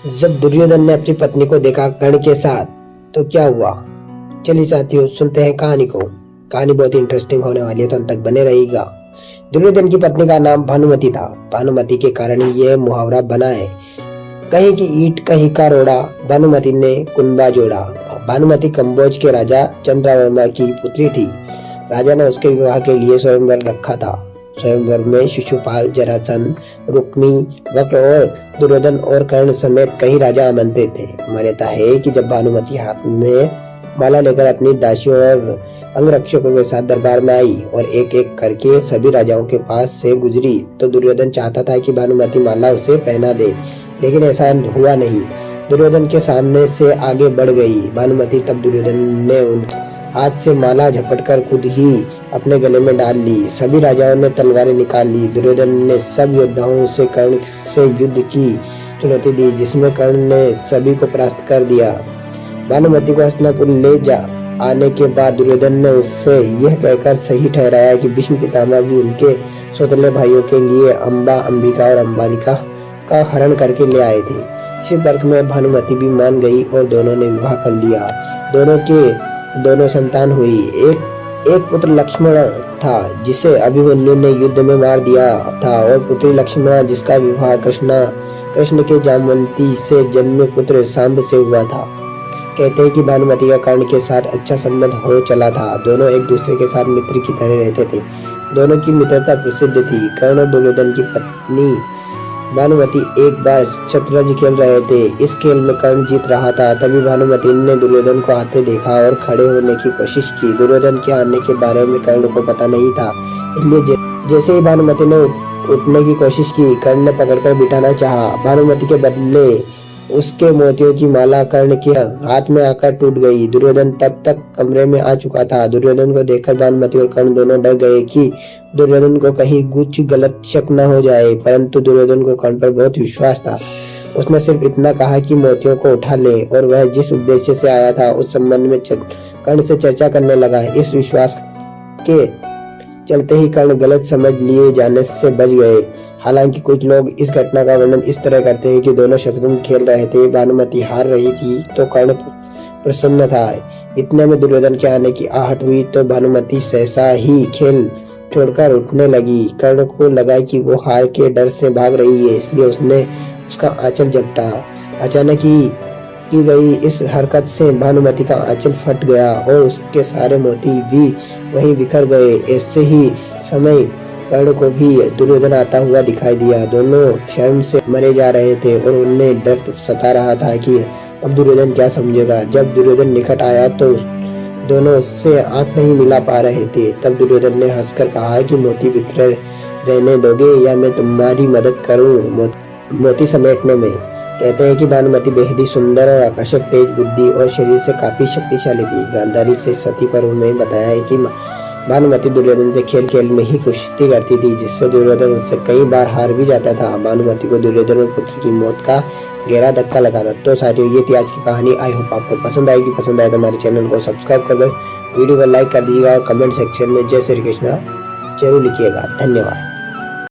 जब दुर्योधन ने अपनी पत्नी को देखा कर्ण के साथ तो क्या हुआ? चलिए साथियों, सुनते हैं कहानी को। कहानी बहुत ही इंटरेस्टिंग होने वाली है, तो अंत तक बने रहिएगा। दुर्योधन की पत्नी का नाम भानुमति था। भानुमति के कारण ही यह मुहावरा बना है, कहीं की ईंट कहीं का रोड़ा, भानुमति ने कुंबा जोड़ा। भानुमति कंबोज के राजा चंद्रवर्मा की पुत्री थी। राजा ने उसके विवाह के लिए स्वयंवर रखा था। स्वयंवर में शिशुपाल, जरासंध, रुक्मी, वक्र और दुर्योधन और कर्ण समेत कई राजा आमंत्रित थे। मान्यता है कि जब भानुमति हाथ में माला लेकर अपनी दासियों और अंगरक्षकों के साथ दरबार में आई और एक एक करके सभी राजाओं के पास से गुजरी, तो दुर्योधन चाहता था कि भानुमति माला उसे पहना दे, लेकिन ऐसा हुआ नहीं। दुर्योधन के सामने से आगे बढ़ गई भानुमति। तब दुर्योधन ने उनके हाथ से माला झपटकर खुद ही अपने गले में डाल ली। सभी राजाओं ने तलवारें निकाल ली। दुर्योधन ने सब योद्धाओं से कर्ण से युद्ध की चुनौती दी, जिसमें कर्ण ने सभी को परास्त कर दिया। भानुमति को हस्तिनापुर ले जा आने के बाद दुर्योधन ने उससे यह कहकर सही ठहराया कि भीष्म पितामह भी उनके सौतेले भाइयों के लिए अंबा, अंबिका और अंबालिका का हरण करके ले आए थे। इसी तर्क में भानुमति भी मान गई और दोनों ने विवाह कर लिया। दोनों के दोनों संतान हुई। एक पुत्र लक्ष्मण था, जिसे अभिमन्यु ने युद्ध में मार दिया था, और पुत्री लक्ष्मणा, जिसका विवाह कृष्ण के जामवंती से जन्मे पुत्र सांब से हुआ था। कहते हैं कि भानुमति का कर्ण के साथ अच्छा संबंध हो चला था। दोनों एक दूसरे के साथ मित्र की तरह रहते थे। दोनों की मित्रता प्रसिद्ध थी। कर्ण और दुर्योधन की पत्नी भानुमति एक बार शतरंज खेल रहे थे। इस खेल में कर्ण जीत रहा था। तभी भानुमति ने दुर्योधन को आते देखा और खड़े होने की कोशिश की। दुर्योधन के आने के बारे में कर्ण को पता नहीं था, इसलिए जैसे ही भानुमति ने उठने की कोशिश की, कर्ण ने पकड़कर बिठाना चाहा। भानुमति के बदले उसके मोतियों की माला कर्ण के हाथ में आकर टूट गई। दुर्योधन तब तक कमरे में आ चुका था। दुर्योधन को देखकर भानुमति और कर्ण दोनों डर गए कि दुर्योधन को कहीं कुछ गलत शक न हो जाए, परंतु दुर्योधन को कर्ण पर बहुत विश्वास था। उसने सिर्फ इतना कहा कि मोतियों को उठा ले, और वह जिस उद्देश्य से आया था उस संबंध में कर्ण से चर्चा करने लगा। इस विश्वास के चलते ही कर्ण गलत समझ लिए जाने से बच गए। हालांकि कुछ लोग इस घटना का वर्णन इस तरह करते हैं कि दोनों शतरंज खेल रहे थे, भानुमति हार रही थी तो कर्ण प्रसन्न था। इतने में दुर्योधन के आने की आहट हुई तो भानुमति सहसा ही खेल छोड़कर उठने लगी। कर्ण को लगा कि वो हार के डर से भाग रही है, इसलिए उसने उसका आंचल झपटा। अचानक ही की गई इस हरकत से भानुमति का आंचल फट गया और उसके सारे मोती भी वहीं बिखर गए। ऐसे ही समय कर्ण को भी दुर्योधन आता हुआ दिखाई दिया। दोनों शर्म से मरे जा रहे थे और उन्हें डर सता रहा था कि अब दुर्योधन क्या समझेगा। जब दुर्योधन निकट आया तो दोनों उससे आंख नहीं मिला पा रहे थे। तब दुर्योधन ने हंसकर कहा कि मोती बिखरे रहने दोगे या मैं तुम्हारी मदद करूं मोती समेटने में। कहते हैं कि भानुमति बेहद ही सुंदर और आकर्षक, तेज बुद्धि और शरीर से काफी शक्तिशाली थी। गांधारी से सती पर्व में बताया है कि भानुमति दुर्योधन से खेल खेल में ही कुश्ती करती थी, जिससे दुर्योधन उससे कई बार हार भी जाता था। भानुमति को दुर्योधन और पुत्र की मौत का गहरा धक्का लगा था। तो साथियों, ये थी आज की कहानी। आई होप आपको पसंद आएगी। पसंद आए तो हमारे चैनल को सब्सक्राइब कर दो, वीडियो को लाइक कर दीजिएगा और कमेंट सेक्शन में जय श्री कृष्णा जरूर लिखिएगा। धन्यवाद।